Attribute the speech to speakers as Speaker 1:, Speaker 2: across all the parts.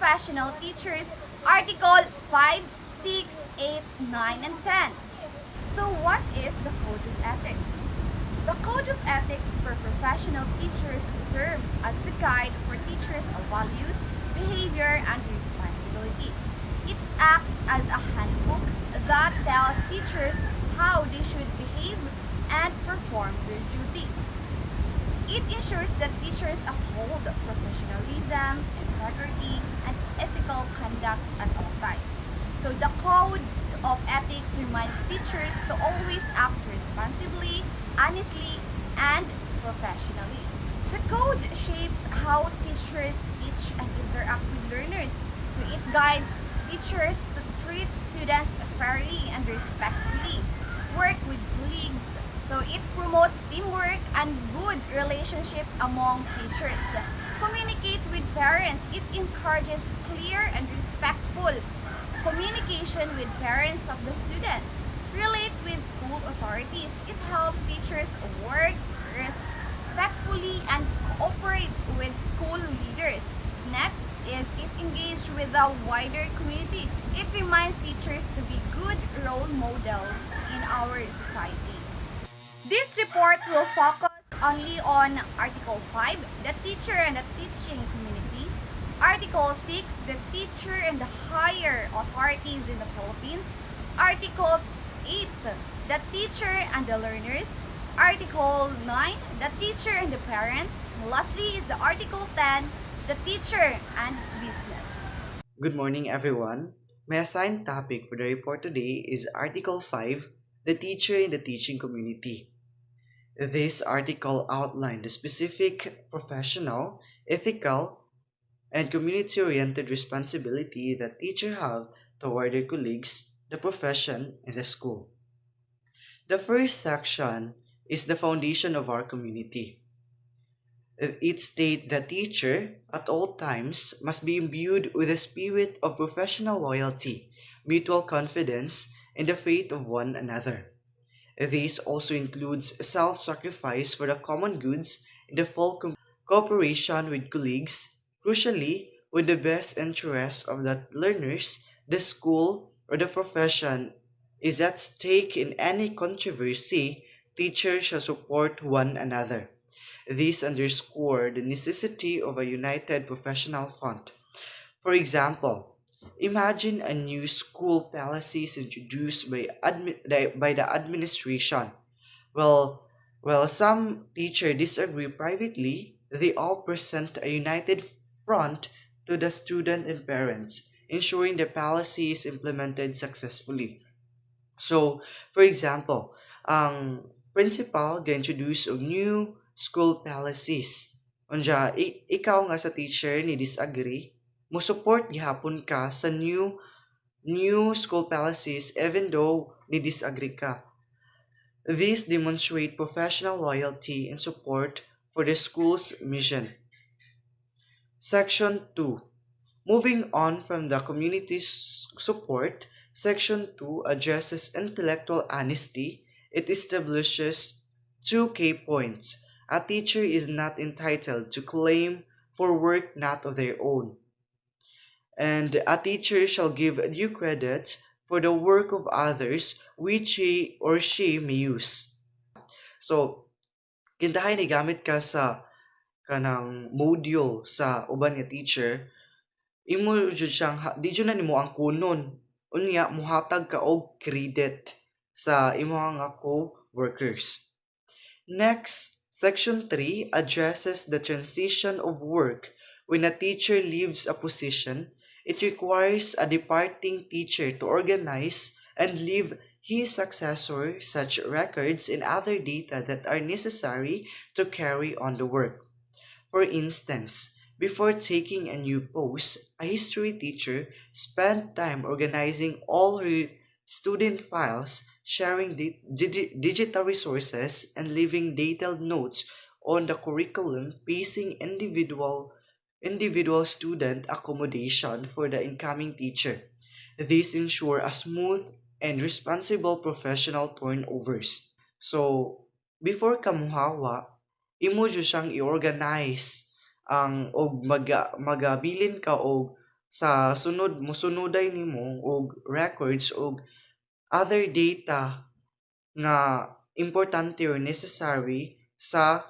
Speaker 1: Professional Teachers, Article 5, 6, 8, 9, and 10. So what is the Code of Ethics? The Code of Ethics for professional teachers serves as the guide for teachers' values, behavior, and responsibilities. It acts as a handbook that tells teachers how they should behave and perform their duties. It ensures that teachers uphold professionalism, integrity, and ethical conduct at all times. So the Code of Ethics reminds teachers to always act responsibly, honestly, and professionally. The code shapes how teachers teach and interact with learners. So it guides teachers to treat students fairly and respectfully, work with colleagues. So it promotes teamwork and good relationship among teachers. Communicate with parents. It encourages clear and respectful communication with parents of the students. Relate with school authorities. It helps teachers work respectfully and cooperate with school leaders. Next is it engaged with the wider community. It reminds teachers to be good role model in our society. This report will focus only on Article 5, the teacher and the teaching community, Article 6, the teacher and the higher authorities in the Philippines, Article 8, the teacher and the learners, Article 9, the teacher and the parents, and lastly is the Article 10, the teacher and business.
Speaker 2: Good morning, everyone. My assigned topic for the report today is Article 5, the teacher in the teaching community. This article outlined the specific professional, ethical, and community-oriented responsibility that teachers have toward their colleagues, the profession, and the school. The first section is the foundation of our community. It states that teacher at all times must be imbued with a spirit of professional loyalty, mutual confidence, and the faith of one another. This also includes self-sacrifice for the common goods and the full cooperation with colleagues, crucially, with the best interests of the learners, the school, or the profession is at stake in any controversy, teachers shall support one another. These underscore the necessity of a united professional front. For example, imagine a new school policies introduced by the administration. Well, while some teachers disagree privately, they all present a united front to the student and parents, ensuring the policy is implemented successfully. So, for example, ang principal ga-introduce og new school policies. Unja, ikaw nga sa teacher ni disagree, mo support gihapon ka sa new school policies even though ni disagree ka. These demonstrate professional loyalty and support for the school's mission. Section 2. Moving on from the community's support, Section 2 addresses intellectual honesty. It establishes two key points. A teacher is not entitled to claim for work not of their own, and a teacher shall give due credit for the work of others which he or she may use. So, kintahay ni gamit ka sa kanang module sa uban nga teacher, imo jud siyang di jud na nimo ang kunon. Unya muhatag ka og credit sa imong nga co-workers. Next, Section 3 addresses the transition of work. When a teacher leaves a position, it requires a departing teacher to organize and leave his successor such records and other data that are necessary to carry on the work. For instance, before taking a new post, a history teacher spent time organizing all her student files, sharing digital resources, and leaving detailed notes on the curriculum, pacing individual student accommodation for the incoming teacher. These ensure a smooth and responsible professional turnovers. So, before ka muhawa, imo jud siyang i-organize ang og magabilin ka og sa sunod mosunoday nimo og records og other data nga importante or necessary sa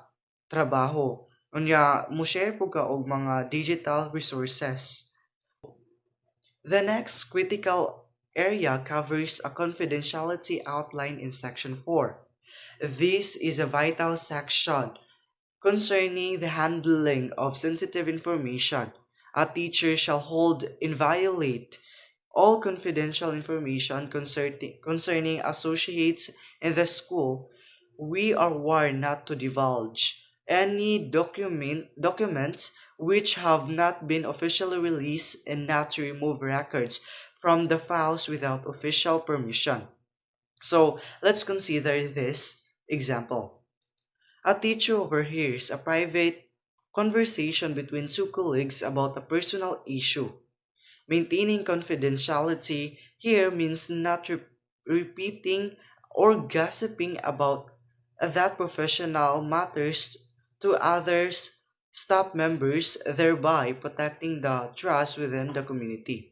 Speaker 2: trabaho. Unya, mo share po ka og mga digital resources. The next critical area covers a confidentiality outline in Section 4. This is a vital section concerning the handling of sensitive information. A teacher shall hold inviolate all confidential information concerning associates in the school. We are warned not to divulge any documents which have not been officially released and not to remove records from the files without official permission. So let's consider this example. A teacher overhears a private conversation between two colleagues about a personal issue. Maintaining confidentiality here means not repeating or gossiping about that professional matters to others staff members, thereby protecting the trust within the community.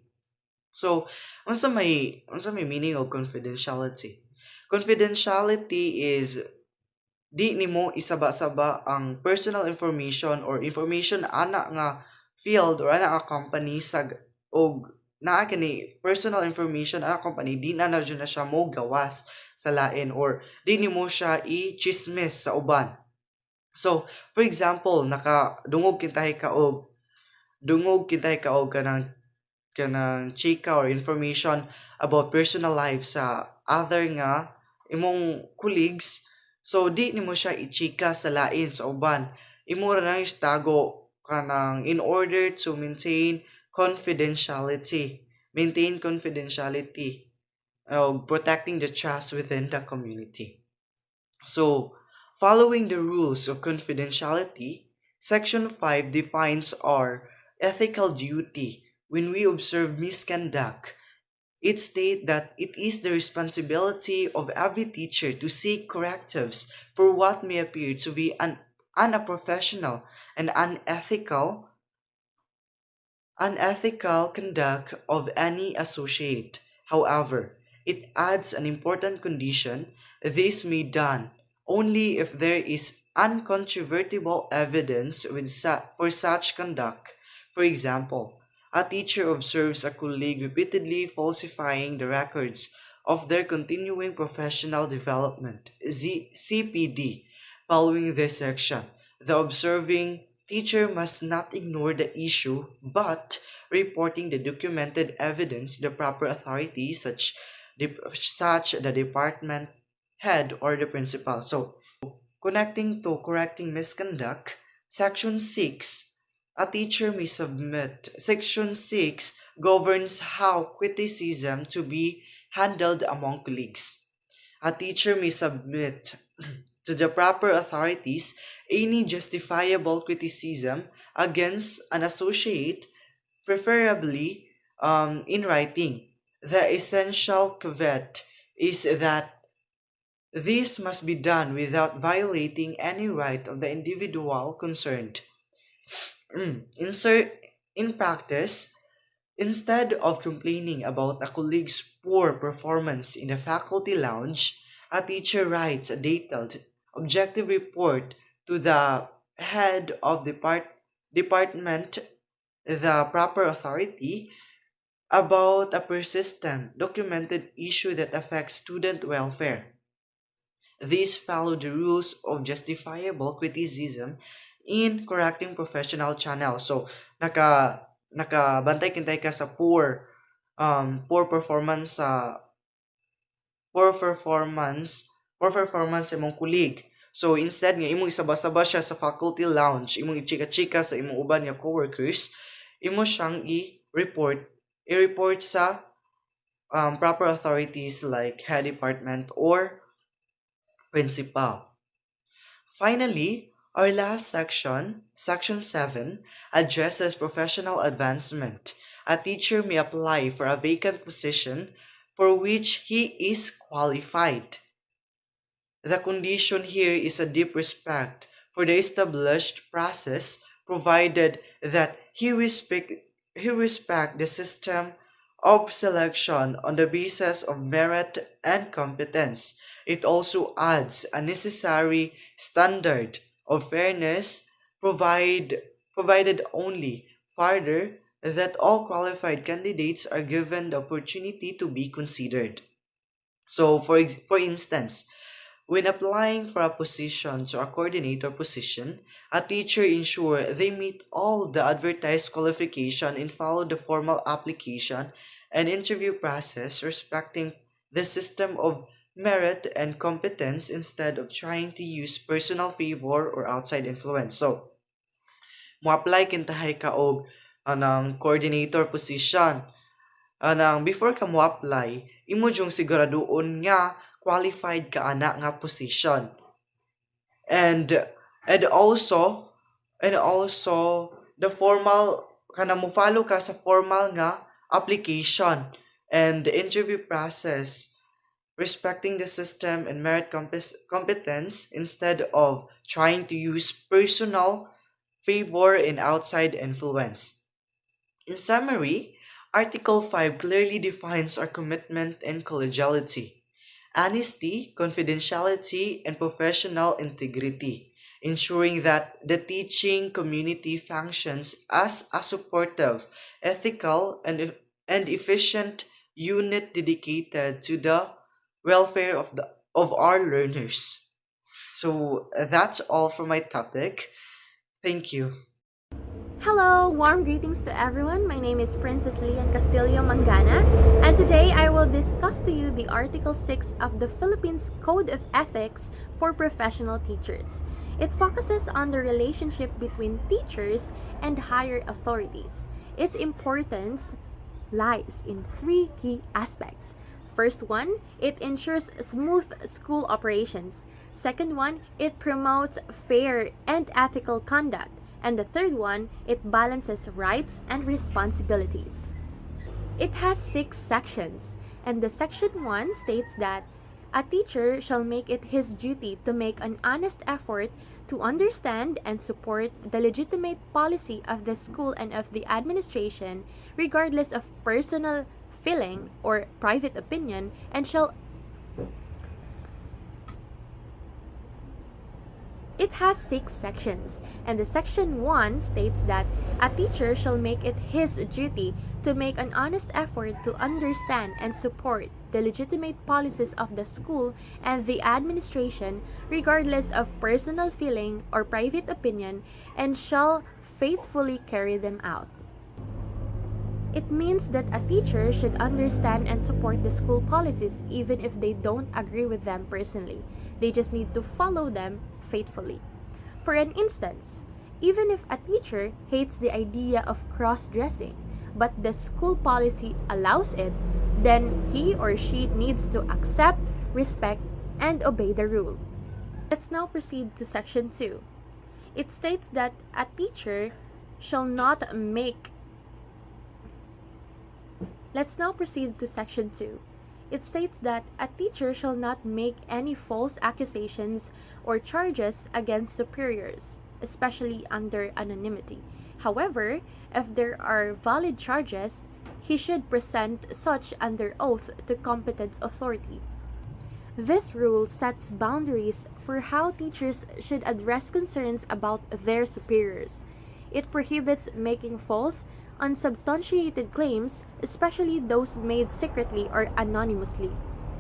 Speaker 2: So, unsa may meaning of confidentiality? Confidentiality is di nimo isaba-saba ang personal information or information ana nga field or ana nga company sa og naa kini personal information ana company di na na na siya mo gawas sa lain or di nimo siya i-chismis sa uban. So, for example, dungog kintahi ka og kanang chika or information about personal life sa other nga imong colleagues. So di nimo siya ichika sa lain sa uban, imo ra nang istago kanang in order to maintain confidentiality protecting the trust within the community. So following the rules of confidentiality, section 5 defines our ethical duty when we observe misconduct. It states that it is the responsibility of every teacher to seek correctives for what may appear to be an unprofessional and unethical conduct of any associate. However, it adds an important condition: this may be done only if there is uncontrovertible evidence for such conduct. For example, a teacher observes a colleague repeatedly falsifying the records of their continuing professional development (CPD). Following this section, the observing teacher must not ignore the issue but reporting the documented evidence to the proper authority such the department head or the principal. So, connecting to correcting misconduct, Section 6, a teacher may submit. Section 6 governs how criticism to be handled among colleagues. A teacher may submit to the proper authorities any justifiable criticism against an associate, preferably in writing. The essential caveat is that this must be done without violating any right of the individual concerned. In practice, instead of complaining about a colleague's poor performance in the faculty lounge, a teacher writes a detailed, objective report to the head of department, the proper authority, about a persistent, documented issue that affects student welfare. These follow the rules of justifiable criticism in correcting professional channels. So, nakabantay kintay ka sa poor performance sa poor performance sa imong kulig. So instead nga imong isaba-saba siya sa faculty lounge, imong ichika-chika sa imong uban nga coworkers, imo siyang i-report sa proper authorities like head department or principal. Finally, our last section, Section 7, addresses professional advancement. A teacher may apply for a vacant position for which he is qualified. The condition here is a deep respect for the established process, provided that he he respects the system of selection on the basis of merit and competence. It also adds a necessary standard of fairness provided only further that all qualified candidates are given the opportunity to be considered. So, for instance, when applying for a position to a coordinator position, a teacher ensure they meet all the advertised qualification and follow the formal application and interview process respecting the system of merit and competence instead of trying to use personal favor or outside influence. So, mo-apply kintahay ka og anang coordinator position. Anang before ka mo-apply, imo jung siguraduon nga qualified ka ana nga position. And and also and also the formal kana mo follow ka sa formal nga application and the interview process respecting the system and merit competence instead of trying to use personal favor and outside influence. In summary, Article 5 clearly defines our commitment and collegiality, honesty, confidentiality, and professional integrity, ensuring that the teaching community functions as a supportive, ethical, and efficient unit dedicated to the welfare of our learners. So that's all for my topic. Thank you.
Speaker 3: Hello, warm greetings to everyone. My name is Princess Lian Castillo Mangana, and today I will discuss to you the Article 6 of the Philippines Code of Ethics for Professional Teachers. It focuses on the relationship between teachers and higher authorities. Its importance lies in three key aspects. First one, it ensures smooth school operations. Second one, it promotes fair and ethical conduct. And the third one, it balances rights and responsibilities. It has 6 sections, and the section 1 states that a teacher shall make it his duty to make an honest effort to understand and support the legitimate policy of the school and of the administration, regardless of personal feeling or private opinion, and shall It has 6 sections, and the section 1 states that a teacher shall make it his duty to make an honest effort to understand and support the legitimate policies of the school and the administration, regardless of personal feeling or private opinion, and shall faithfully carry them out. It means that a teacher should understand and support the school policies even if they don't agree with them personally. They just need to follow them faithfully. For an instance, even if a teacher hates the idea of cross-dressing, but the school policy allows it, then he or she needs to accept, respect, and obey the rule. Let's now proceed to section 2. It states that a teacher shall not make Let's now proceed to section 2. It states that a teacher shall not make any false accusations or charges against superiors, especially under anonymity. However, if there are valid charges, he should present such under oath to competent authority. This rule sets boundaries for how teachers should address concerns about their superiors. It prohibits making false, unsubstantiated claims, especially those made secretly or anonymously.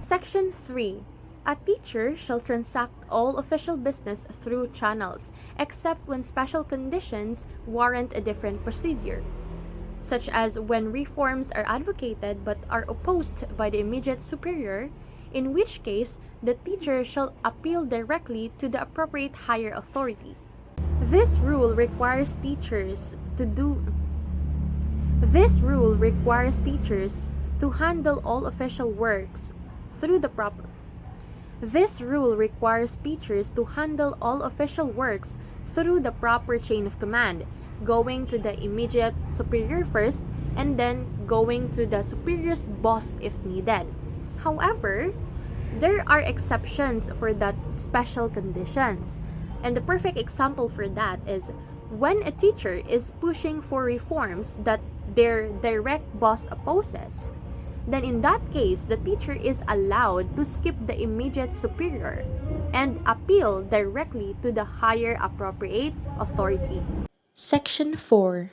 Speaker 3: Section 3. A teacher shall transact all official business through channels, except when special conditions warrant a different procedure, such as when reforms are advocated but are opposed by the immediate superior, in which case the teacher shall appeal directly to the appropriate higher authority. This rule requires teachers to handle all official works through the proper chain of command, going to the immediate superior first and then going to the superior's boss if needed. However, there are exceptions for that special conditions. And the perfect example for that is when a teacher is pushing for reforms that their direct boss opposes, then in that case, the teacher is allowed to skip the immediate superior and appeal directly to the higher appropriate authority.
Speaker 4: Section 4.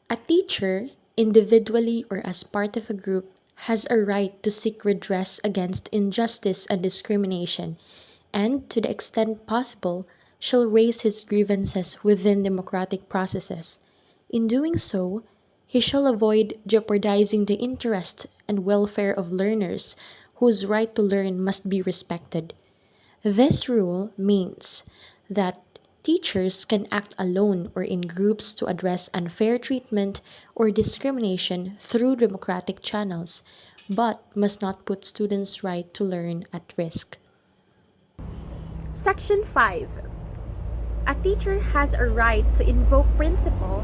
Speaker 4: A teacher, individually or as part of a group, has a right to seek redress against injustice and discrimination, and, to the extent possible, shall raise his grievances within democratic processes. In doing so, he shall avoid jeopardizing the interest and welfare of learners, whose right to learn must be respected. This rule means that teachers can act alone or in groups to address unfair treatment or discrimination through democratic channels, but must not put students' right to learn at risk.
Speaker 3: Section 5. A teacher has a right to invoke principle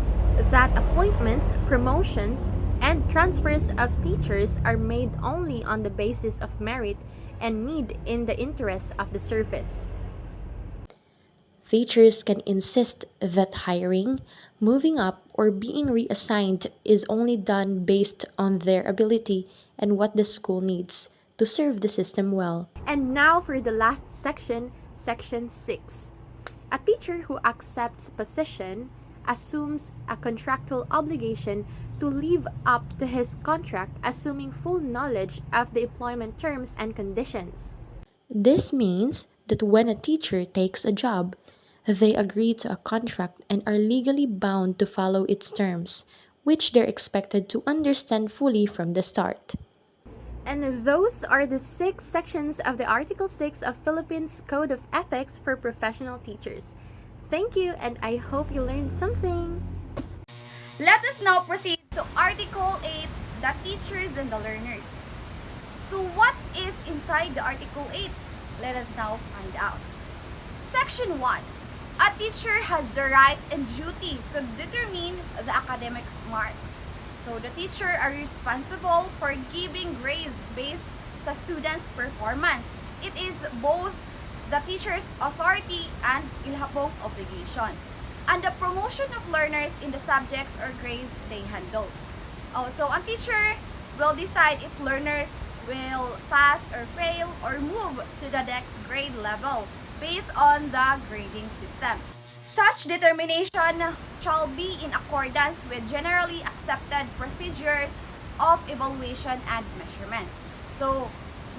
Speaker 3: that appointments, promotions, and transfers of teachers are made only on the basis of merit and need in the interest of the service.
Speaker 4: Teachers can insist that hiring, moving up, or being reassigned is only done based on their ability and what the school needs to serve the system well.
Speaker 3: And now for the last section, section 6. A teacher who accepts position assumes a contractual obligation to live up to his contract, assuming full knowledge of the employment terms and conditions.
Speaker 4: This means that when a teacher takes a job, they agree to a contract and are legally bound to follow its terms, which they're expected to understand fully from the start.
Speaker 3: And those are the 6 sections of the Article 6 of Philippines Code of Ethics for Professional Teachers. Thank you, and I hope you learned something.
Speaker 1: Let us now proceed to Article 8, the teachers and the learners. So what is inside the Article 8? Let us now find out. Section 1. A teacher has the right and duty to determine the academic marks. So the teacher are responsible for giving grades based sa students' performance. It is both the teacher's authority and ilhabong obligation. And the promotion of learners in the subjects or grades they handle. So ang teacher will decide if learners will pass or fail or move to the next grade level based on the grading system. Such determination shall be in accordance with generally accepted procedures of evaluation and measurements. So,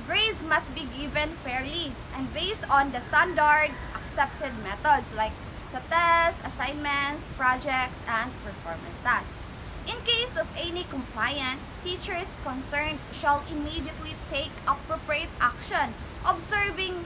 Speaker 1: grades must be given fairly and based on the standard accepted methods like sa tests, assignments, projects, and performance tasks. In case of any compliant, teachers concerned shall immediately take appropriate action, observing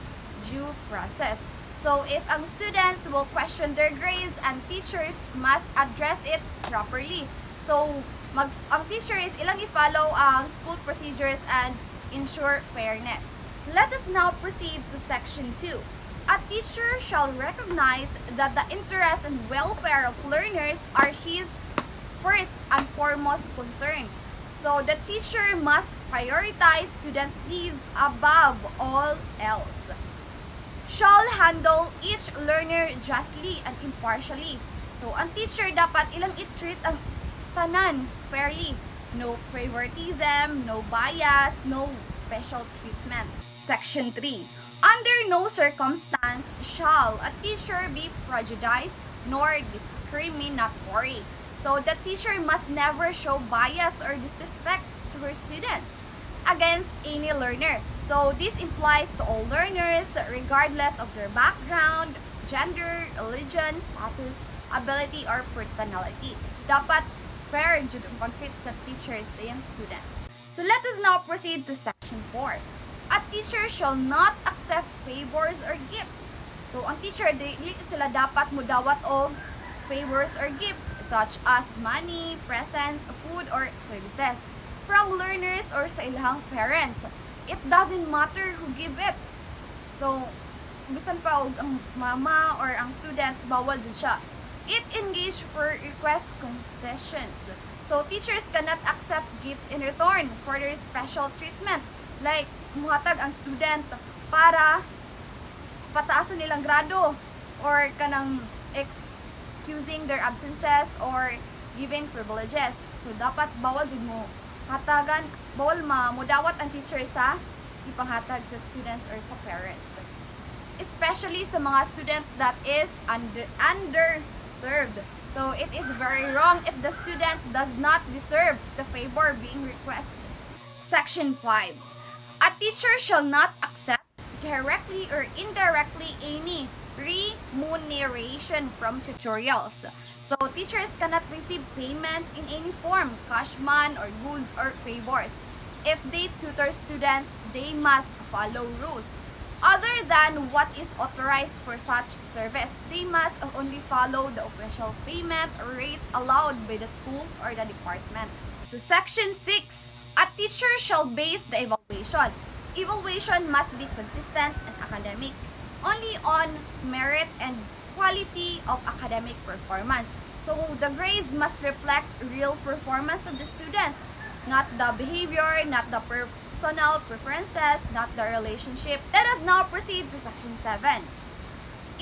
Speaker 1: due process. So, if ang students will question their grades, and teachers must address it properly. So, ang teachers ilang i-follow ang school procedures and ensure fairness. Let us now proceed to Section 2. A teacher shall recognize that the interests and welfare of learners are his first and foremost concern. So, the teacher must prioritize students' needs above all else. Shall handle each learner justly and impartially. So, ang teacher dapat ilang i-treat ang tanan fairly. No favoritism, no bias, no special treatment. Section 3. Under no circumstance shall a teacher be prejudiced nor discriminatory. So, the teacher must never show bias or disrespect to her students against any learner. So, this implies to all learners regardless of their background, gender, religion, status, ability, or personality. Dapat fair and jud ang pag-treat sa teachers and students. So, let us now proceed to Section 4. A teacher shall not accept favors or gifts. So, ang teacher, dili sila dapat mudawat og favors or gifts such as money, presents, food, or services from learners or sa ilang parents. It doesn't matter who give it. So, bisan pa og ang mama or ang student, bawal jud siya. It engage for request concessions. So, teachers cannot accept gifts in return for their special treatment. Like, muhatag ang student para pataasan nilang grado or kanang excusing their absences or giving privileges. So dapat bawal jud mo hatagan, bawal mudawat ang teacher sa ipanghatag sa students or sa parents. Especially sa mga student that is underserved. So it is very wrong if the student does not deserve the favor being requested. Section 5. A teacher shall not accept directly or indirectly any remuneration from tutorials. So teachers cannot receive payment in any form, cash man or goods or favors. If they tutor students, they must follow rules. Other than what is authorized for such service, they must only follow the official payment rate allowed by the school or the department. So Section 6. A teacher shall base the evaluation. Evaluation must be consistent and academic, only on merit and quality of academic performance. So the grades must reflect real performance of the students, not the behavior, not the personal preferences, not the relationship. Let us now proceed to Section 7.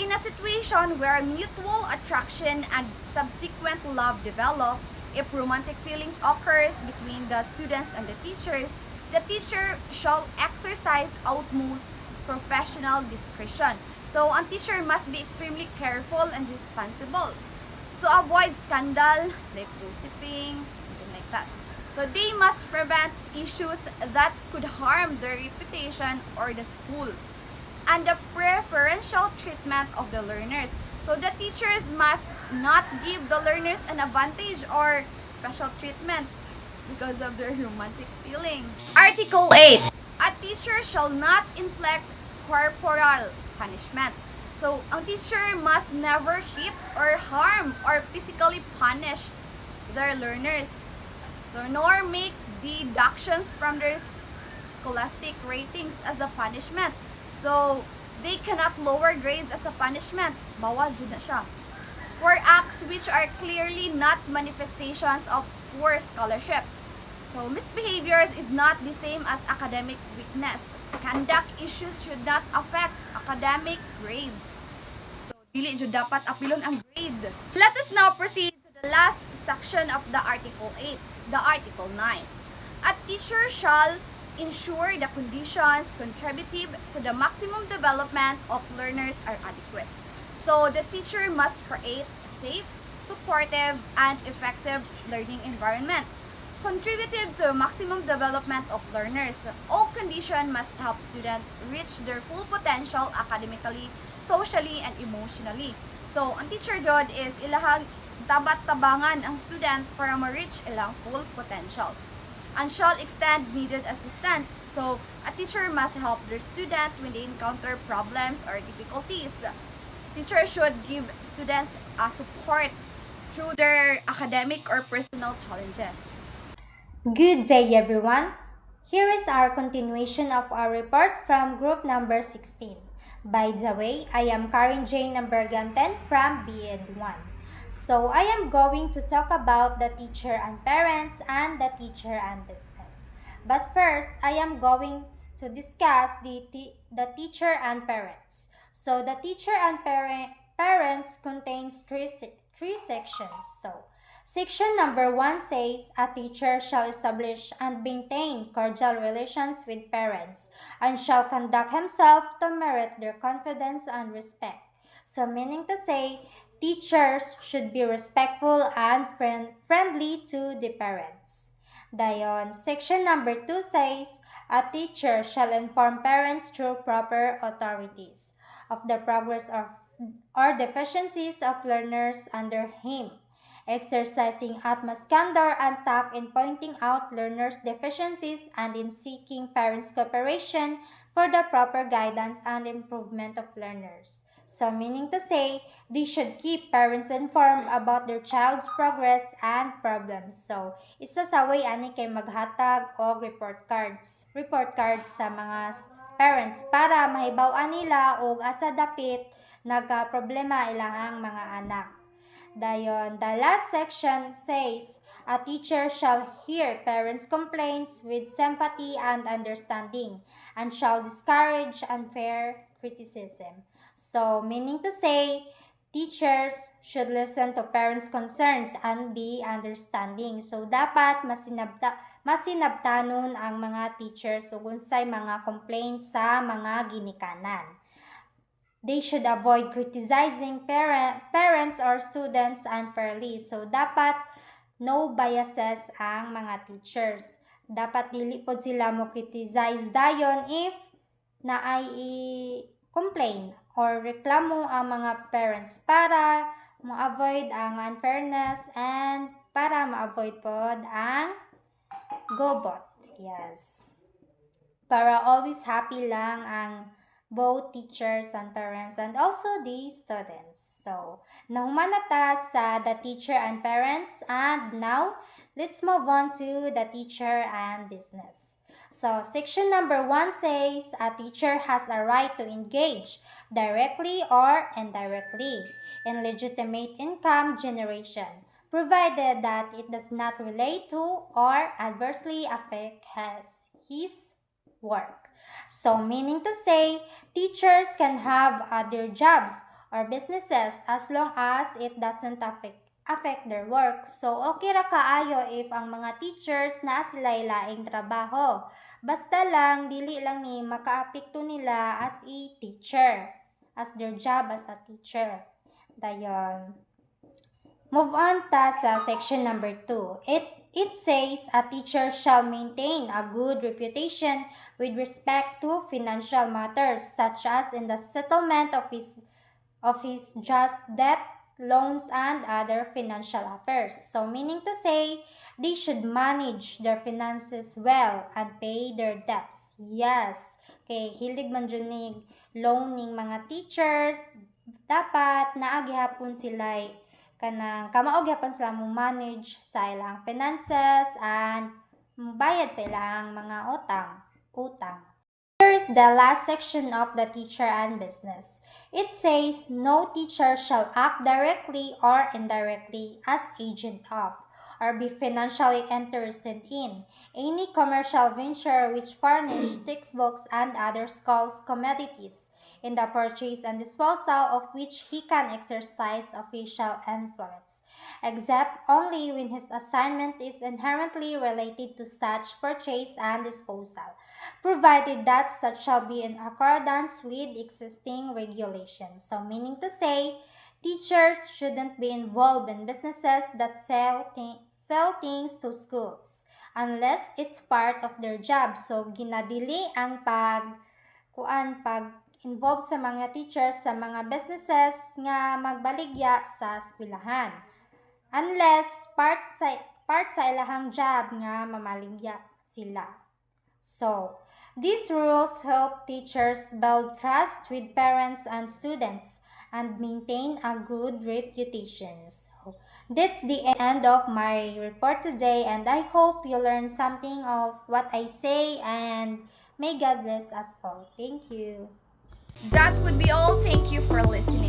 Speaker 1: In a situation where mutual attraction and subsequent love develop, if romantic feelings occurs between the students and the teacher shall exercise utmost professional discretion. So, ang teacher must be extremely careful and responsible to avoid scandal, like gossiping, something like that. So, they must prevent issues that could harm their reputation or the school. And the preferential treatment of the learners. So the teachers must not give the learners an advantage or special treatment because of their romantic feeling. Article 8. A teacher shall not inflict corporal punishment. So, ang teacher must never hit or harm or physically punish their learners. So, nor make deductions from their scholastic ratings as a punishment. So, they cannot lower grades as a punishment. Bawal jud na siya. For acts which are clearly not manifestations of poor scholarship. So, misbehaviors is not the same as academic weakness. Conduct issues should not affect academic grades. So, dili jud dapat apilon ang grade. Let us now proceed to the last section of the Article 8, the Article 9. A teacher shall ensure the conditions contributive to the maximum development of learners are adequate. So the teacher must create a safe, supportive, and effective learning environment. Contributive to maximum development of learners, all conditions must help students reach their full potential academically, socially, and emotionally. So, ang teacher jud is ilahang tabat-tabangan ang student para ma-reach ilang full potential and shall extend needed assistance. So, a teacher must help their student when they encounter problems or difficulties. Teacher should give students support through their academic or personal challenges.
Speaker 5: Good day, everyone. Here is our continuation of our report from group number 16. By the way, I am Karen Jane Namberganten from BEd 1. So I am going to talk about the teacher and parents and the teacher and business. But first, I am going to discuss the teacher and parents. So the teacher and parents contains three sections. So section number 1 says a teacher shall establish and maintain cordial relations with parents and shall conduct himself to merit their confidence and respect. So meaning to say, teachers should be respectful and friendly to the parents. Dayon, section number 2 says, a teacher shall inform parents through proper authorities of the progress of or deficiencies of learners under him, exercising utmost candor and tact in pointing out learners' deficiencies and in seeking parents' cooperation for the proper guidance and improvement of learners. So meaning to say, they should keep parents informed about their child's progress and problems. So, isa sa way ani kay maghatag og report cards sa mga parents para mahibaw-an nila og asa dapit nagka-problema ilahang mga anak. Dayon, the last section says, a teacher shall hear parents' complaints with sympathy and understanding and shall discourage unfair criticism. So, meaning to say, Teachers should listen to parents' concerns and be understanding. So, dapat masinabtanon ang mga teachers ug unsay mga complaints sa mga ginikanan. They should avoid criticizing parents or students unfairly. So, dapat no biases ang mga teachers. Dapat dili po sila mo criticize dayon if na ay complain or reklamo ang mga parents para ma-avoid ang unfairness and para ma-avoid pod ang gobot. Yes. Para always happy lang ang both teachers and parents and also the students. So, nahuman na ta sa the teacher and parents, and now let's move on to the teacher and business. So, section number 1 says a teacher has a right to engage directly or indirectly in legitimate income generation, provided that it does not relate to or adversely affect his work. So, meaning to say, teachers can have other jobs or businesses as long as it doesn't affect their work. So, okay ra kaayo if ang mga teachers na sila laing trabaho. Basta lang, dili lang ni makaapekto nila as a teacher, as their job as a teacher. Dayon. Move on ta sa section number 2. It says a teacher shall maintain a good reputation with respect to financial matters such as in the settlement of his just debt, loans, and other financial affairs. So meaning to say, they should manage their finances well and pay their debts. Yes. Okay, hilig man dyan ni loan ning mga teachers, dapat naagihapon sila kanang kamaog gyapon sila mo manage sa ilang finances and bayad sa ilang mga utang. Here's the last section of the teacher and business. It says no teacher shall act directly or indirectly as agent of or be financially interested in any commercial venture which furnish textbooks and other schools commodities in the purchase and disposal of which he can exercise official influence, except only when his assignment is inherently related to such purchase and disposal, provided that such shall be in accordance with existing regulations. So, meaning to say, teachers shouldn't be involved in businesses that sell things to schools unless it's part of their job. So, ginadili ang pag involved sa mga teachers sa mga businesses nga magbaligya sa eskwelahan. Unless part sa ilahang job nga mamaligya sila. So, these rules help teachers build trust with parents and students and maintain a good reputation. So, that's the end of my report today, and I hope you learned something of what I say, and may God bless us all. Thank you.
Speaker 1: That would be all. Thank you for listening.